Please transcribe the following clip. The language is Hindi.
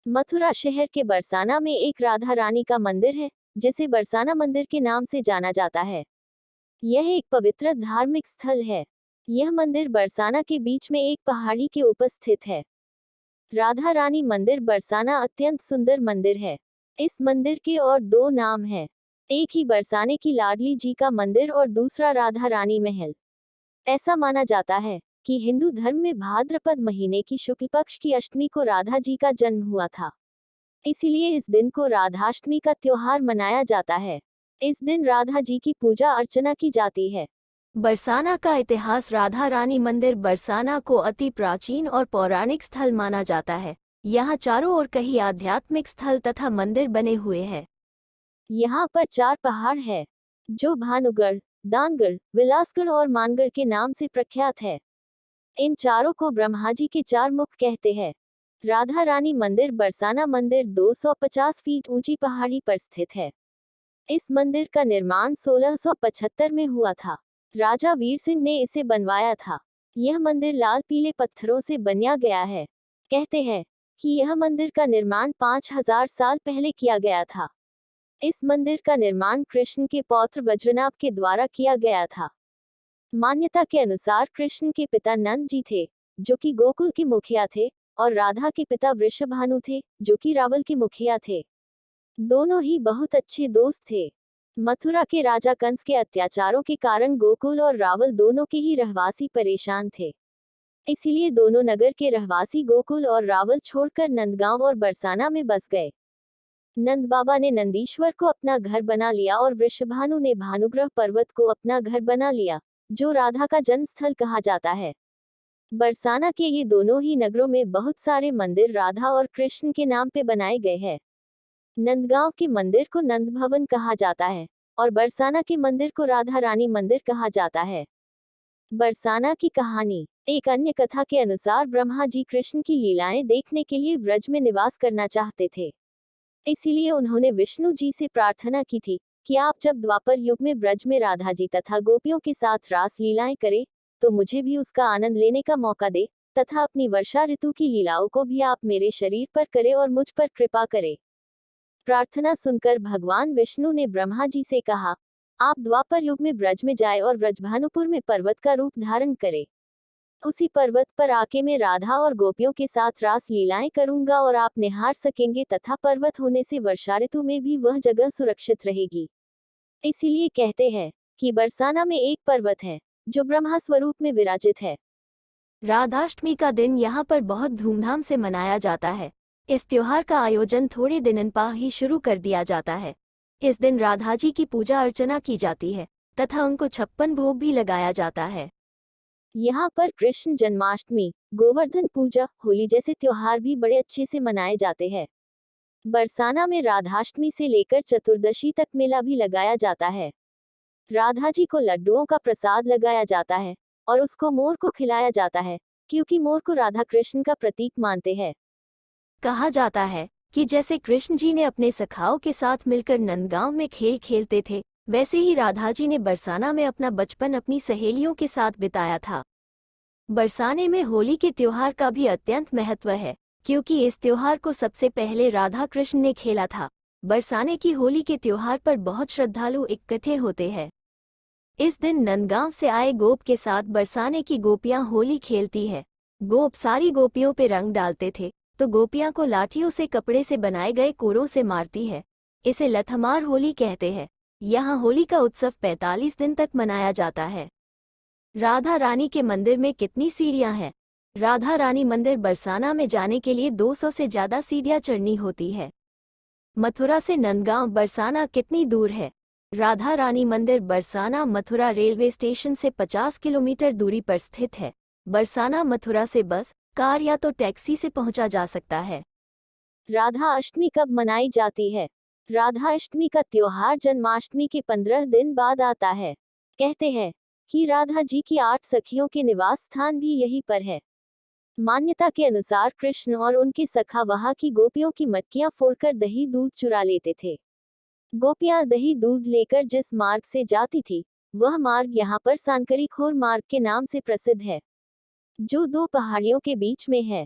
मथुरा शहर के बरसाना में एक राधा रानी का मंदिर है, जिसे बरसाना मंदिर के नाम से जाना जाता है। यह एक पवित्र धार्मिक स्थल है। यह मंदिर बरसाना के बीच में एक पहाड़ी के ऊपर स्थित है। राधा रानी मंदिर बरसाना अत्यंत सुंदर मंदिर है। इस मंदिर के और दो नाम हैं। एक ही बरसाने की लाडली जी का मंदिर और दूसरा राधा रानी महल। ऐसा माना जाता है कि हिंदू धर्म में भाद्रपद महीने की शुक्ल पक्ष की अष्टमी को राधा जी का जन्म हुआ था। इसीलिए इस दिन को राधाष्टमी का त्योहार मनाया जाता है। इस दिन राधा जी की पूजा अर्चना की जाती है। बरसाना का इतिहास। राधा रानी मंदिर बरसाना को अति प्राचीन और पौराणिक स्थल माना जाता है। यहाँ चारों ओर कई आध्यात्मिक स्थल तथा मंदिर बने हुए हैं। यहाँ पर 4 पहाड़ है, जो भानुगढ़, दानगढ़, विलासगढ़ और मानगढ़ के नाम से प्रख्यात है। इन चारों को ब्रह्मा जी के 4 मुख कहते हैं। राधा रानी मंदिर बरसाना मंदिर 250 फीट ऊंची पहाड़ी पर स्थित है। इस मंदिर का निर्माण 1675 में हुआ था। राजा वीर सिंह ने इसे बनवाया था। यह मंदिर लाल पीले पत्थरों से बनाया गया है। कहते हैं कि यह मंदिर का निर्माण 5000 साल पहले किया गया था। इस मंदिर का निर्माण कृष्ण के पौत्र वज्रनाभ के द्वारा किया गया था। मान्यता के अनुसार कृष्ण के पिता नंद जी थे, जो कि गोकुल के मुखिया थे, और राधा के पिता वृषभानु थे, जो कि रावल के मुखिया थे। दोनों ही बहुत अच्छे दोस्त थे। मथुरा के राजा कंस के अत्याचारों के कारण गोकुल और रावल दोनों के ही रहवासी परेशान थे। इसीलिए दोनों नगर के रहवासी गोकुल और रावल छोड़कर नंदगांव और बरसाना में बस गए। नंद बाबा ने नंदीश्वर को अपना घर बना लिया और वृषभानु ने भानुग्रह पर्वत को अपना घर बना लिया, जो राधा का जन्म स्थल कहा जाता है। बरसाना के ये दोनों ही नगरों में बहुत सारे मंदिर राधा और कृष्ण के नाम पे बनाए गए हैं। नंदगांव के मंदिर को नंद भवन कहा जाता है और बरसाना के मंदिर को राधा रानी मंदिर कहा जाता है। बरसाना की कहानी। एक अन्य कथा के अनुसार ब्रह्मा जी कृष्ण की लीलाएं देखने के लिए व्रज में निवास करना चाहते थे। इसीलिए उन्होंने विष्णु जी से प्रार्थना की थी कि आप जब द्वापर युग में ब्रज में राधा जी तथा गोपियों के साथ रास लीलाएं करें, तो मुझे भी उसका आनंद लेने का मौका दे, तथा अपनी वर्षा ऋतु की लीलाओं को भी आप मेरे शरीर पर करें और मुझ पर कृपा करें। प्रार्थना सुनकर भगवान विष्णु ने ब्रह्मा जी से कहा, आप द्वापर युग में ब्रज में जाए और व्रजभानुपुर में पर्वत का रूप धारण करें। उसी पर्वत पर आके मैं राधा और गोपियों के साथ रास लीलाएं करूंगा और आप निहार सकेंगे, तथा पर्वत होने से वर्षा ऋतु में भी वह जगह सुरक्षित रहेगी। इसीलिए कहते हैं कि बरसाना में एक पर्वत है, जो ब्रह्मा स्वरूप में विराजित है। राधाष्टमी का दिन यहाँ पर बहुत धूमधाम से मनाया जाता है। इस त्योहार का आयोजन थोड़े दिन पा ही शुरू कर दिया जाता है। इस दिन राधा जी की पूजा अर्चना की जाती है तथा उनको 56 भोग भी लगाया जाता है। यहाँ पर कृष्ण जन्माष्टमी, गोवर्धन पूजा, होली जैसे त्योहार भी बड़े अच्छे से मनाए जाते हैं। बरसाना में राधाष्टमी से लेकर चतुर्दशी तक मेला भी लगाया जाता है। राधा जी को लड्डुओं का प्रसाद लगाया जाता है और उसको मोर को खिलाया जाता है, क्योंकि मोर को राधा कृष्ण का प्रतीक मानते हैं। कहा जाता है कि जैसे कृष्ण जी ने अपने सखाओं के साथ मिलकर नंदगांव में खेल खेलते थे, वैसे ही राधा जी ने बरसाना में अपना बचपन अपनी सहेलियों के साथ बिताया था। बरसाने में होली के त्योहार का भी अत्यंत महत्व है, क्योंकि इस त्योहार को सबसे पहले राधा कृष्ण ने खेला था। बरसाने की होली के त्योहार पर बहुत श्रद्धालु इकट्ठे होते हैं। इस दिन नंदगांव से आए गोप के साथ बरसाने की गोपियां होली खेलती है। गोप सारी गोपियों पे रंग डालते थे, तो गोपियां को लाठियों से कपड़े से बनाए गए कोरों से मारती है। इसे लठमार होली कहते हैं। यहाँ होली का उत्सव 45 दिन तक मनाया जाता है। राधा रानी के मंदिर में कितनी सीढ़ियां हैं? राधा रानी मंदिर बरसाना में जाने के लिए 200 से ज्यादा सीढ़ियां चढ़नी होती है। मथुरा से नंदगांव बरसाना कितनी दूर है? राधा रानी मंदिर बरसाना मथुरा रेलवे स्टेशन से 50 किलोमीटर दूरी पर स्थित है। बरसाना मथुरा से बस, कार या तो टैक्सी से पहुंचा जा सकता है। राधा अष्टमी कब मनाई जाती है? राधा अष्टमी का त्योहार जन्माष्टमी के 15 दिन बाद आता है। कहते हैं कि राधा जी की 8 सखियों के निवास स्थान भी यहीं पर है। मान्यता के अनुसार कृष्ण और उनके सखा वहां की गोपियों की मटकियां फोड़कर दही दूध चुरा लेते थे। गोपियां दही दूध लेकर जिस मार्ग से जाती थी, वह मार्ग यहाँ पर सांकरी खोर मार्ग के नाम से प्रसिद्ध है, जो 2 पहाड़ियों के बीच में है।